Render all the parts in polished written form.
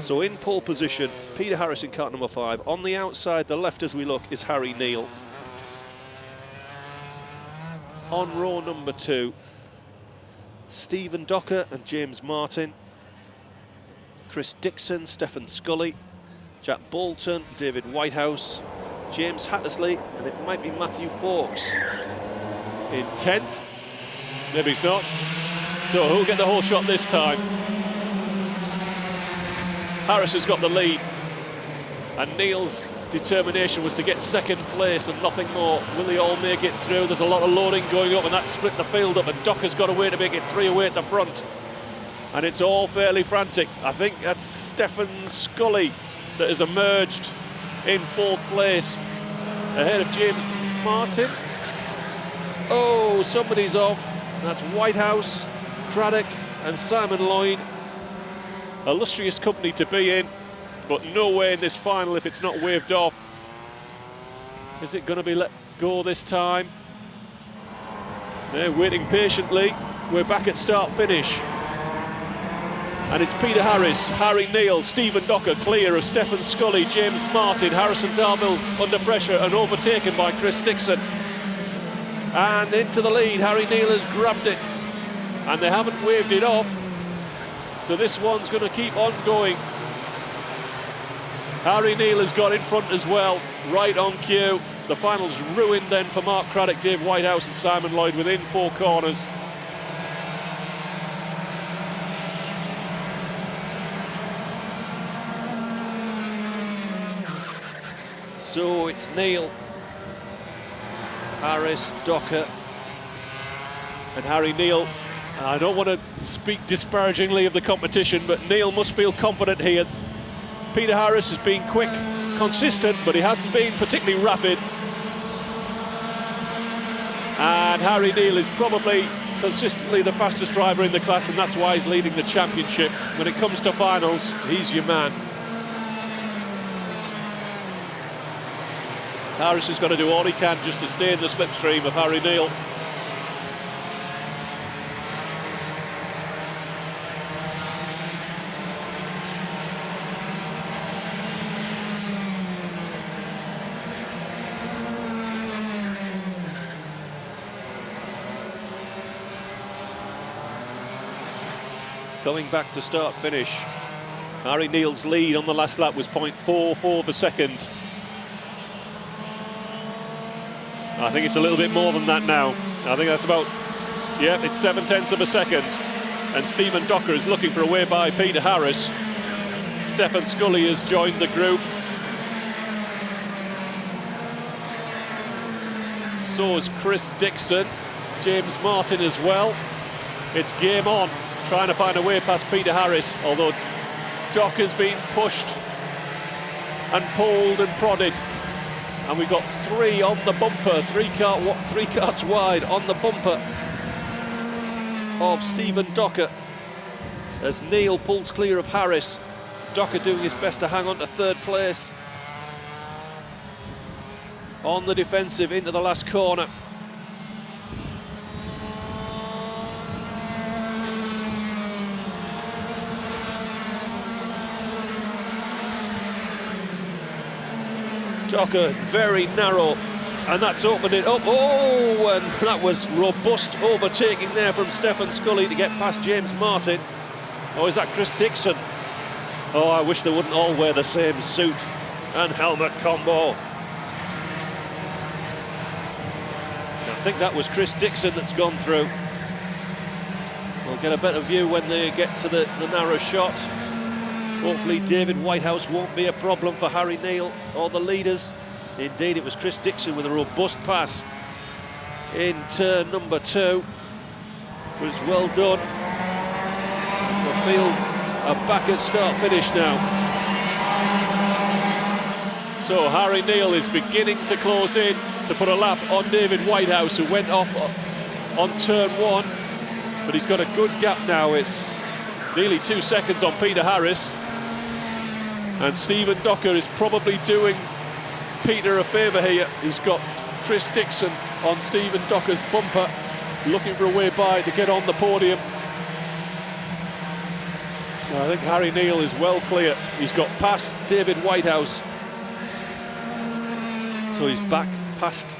So in pole position, Peter Harris in car number 5. On the outside, the left as we look, is Harry Neal. On row number 2, Stephen Docker and James Martin. Chris Dixon, Stephen Scully, Jack Bolton, David Whitehouse, James Hattersley, and it might be Matthew Fawkes in 10th. Maybe it's not. So who'll get the whole shot this time? Harris has got the lead, and Neal's determination was to get second place and nothing more. Will they all make it through? There's a lot of loading going up, and that split the field up, and Docker's got a way to make it 3 away at the front. And it's all fairly frantic. I think that's Stephen Scully that has emerged in 4th place, ahead of James Martin. Oh, somebody's off. That's Whitehouse, Craddock and Simon Lloyd. Illustrious company to be in, but no way in this final if it's not waved off. Is it going to be let go this time? They're waiting patiently. We're back at start-finish. And it's Peter Harris, Harry Neal, Stephen Docker clear of Stephen Scully, James Martin, Harrison Darville under pressure and overtaken by Chris Dixon. And into the lead, Harry Neal has grabbed it. And they haven't waved it off. So this one's going to keep on going. Harry Neal has got in front as well, right on cue. The final's ruined then for Mark Craddock, Dave Whitehouse and Simon Lloyd within 4 corners. So it's Neal, Harris, Docker and Harry Neal. I don't want to speak disparagingly of the competition, but Neal must feel confident here. Peter Harris has been quick, consistent, but he hasn't been particularly rapid. And Harry Neal is probably consistently the fastest driver in the class, and that's why he's leading the championship. When it comes to finals, he's your man. Harris has got to do all he can just to stay in the slipstream of Harry Neal. Coming back to start-finish, Harry Neal's lead on the last lap was 0.44 per second. I think it's a little bit more than that now. I think that's about, yeah, it's 0.7 of a second. And Stephen Docker is looking for a way by Peter Harris. Stephen Scully has joined the group. So is Chris Dixon, James Martin as well. It's game on, trying to find a way past Peter Harris, although Docker's been pushed and pulled and prodded. And we've got 3 on the bumper, 3 carts wide on the bumper of Stephen Docker as Neal pulls clear of Harris. Docker doing his best to hang on to 3rd place. On the defensive into the last corner. Docker very narrow, and that's opened it up. Oh, and that was robust overtaking there from Stephen Scully to get past James Martin. Oh, is that Chris Dixon? Oh, I wish they wouldn't all wear the same suit and helmet combo. I think that was Chris Dixon that's gone through. We'll get a better view when they get to the narrow shot. Hopefully David Whitehouse won't be a problem for Harry Neal or the leaders. Indeed, it was Chris Dixon with a robust pass in turn number 2. But it's well done. The field are back at start-finish now. So Harry Neal is beginning to close in to put a lap on David Whitehouse, who went off on turn 1. But he's got a good gap now. It's nearly 2 seconds on Peter Harris. And Stephen Docker is probably doing Peter a favour here. He's got Chris Dixon on Stephen Docker's bumper, looking for a way by to get on the podium. I think Harry Neal is well clear. He's got past David Whitehouse. So he's past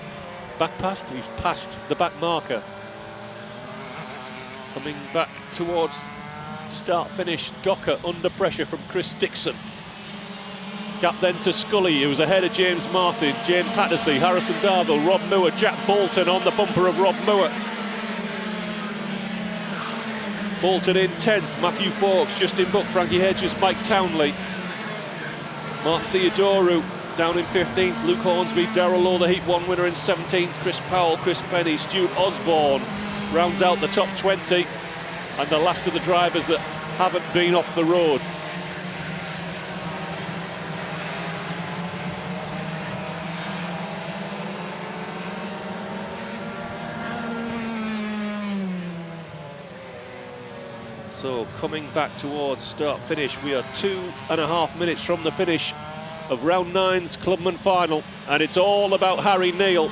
the back marker. Coming back towards start-finish, Docker under pressure from Chris Dixon. Gap then to Scully, who was ahead of James Martin, James Hattersley, Harrison Darville, Rob Moore, Jack Bolton on the bumper of Rob Moore. Bolton in 10th, Matthew Fawkes, Justin Buck, Frankie Hedges, Mike Townley. Mark Theodoru down in 15th, Luke Hornsby, Darrell Lowe, the Heat 1 winner in 17th, Chris Powell, Chris Penny, Stuart Osborne rounds out the top 20, and the last of the drivers that haven't been off the road. So coming back towards start-finish, we are 2.5 minutes from the finish of round 9's Clubman final, and it's all about Harry Neal.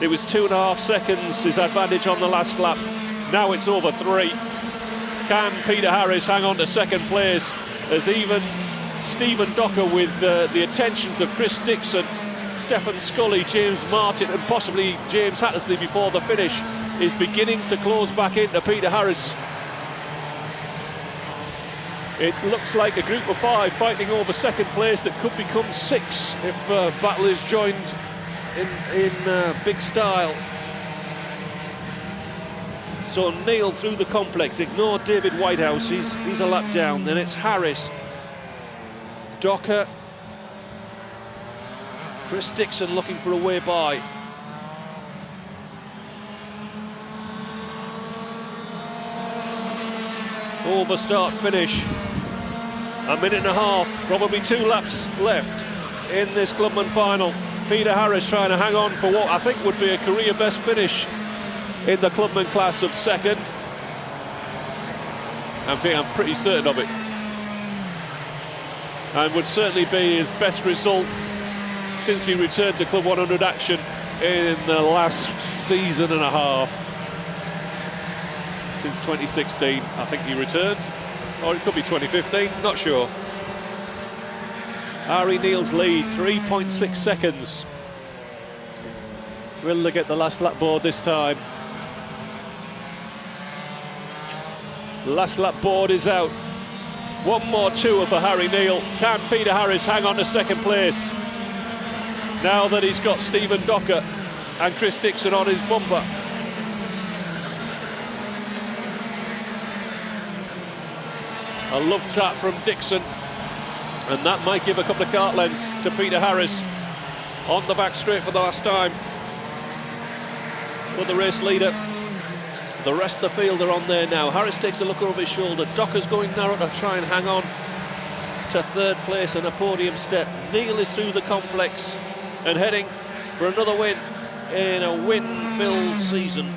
It was 2.5 seconds his advantage on the last lap. Now it's over 3. Can Peter Harris hang on to second place, as even Stephen Docker, with the attentions of Chris Dixon, Stephen Scully, James Martin and possibly James Hattersley before the finish, is beginning to close back into Peter Harris. It looks like a group of 5 fighting over second place that could become 6 if battle is joined in big style. So Neal through the complex, ignore David Whitehouse, he's a lap down. Then it's Harris, Docker, Chris Dixon looking for a way by. Over start finish, 1.5 minutes, probably 2 laps left in this Clubman final. Peter Harris trying to hang on for what I think would be a career best finish in the Clubman class of second. I'm pretty certain of it, and would certainly be his best result since he returned to Club 100 action in the last season and a half. Since 2016, I think he returned, or it could be 2015, not sure. Harry Neal's lead, 3.6 seconds. Will they get the last lap board this time? The last lap board is out. One more tour for Harry Neal. Can Peter Harris hang on to second place now that he's got Stephen Docker and Chris Dixon on his bumper? A love tap from Dixon, and that might give a couple of kart lengths to Peter Harris on the back straight for the last time for the race leader. The rest of the field are on there now. Harris takes a look over his shoulder. Docker's going narrow to try and hang on to third place and a podium step. Neal is through the complex and heading for another win in a win-filled season.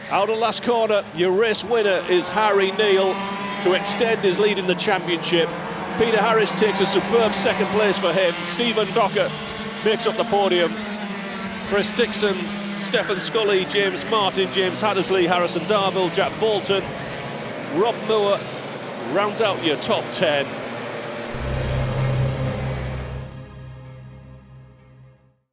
Out of last corner, your race winner is Harry Neal to extend his lead in the championship. Peter Harris takes a superb second place for him. Stephen Docker makes up the podium. Chris Dixon, Stephen Scully, James Martin, James Hattersley, Harrison Darville, Jack Bolton, Rob Moore rounds out your top 10.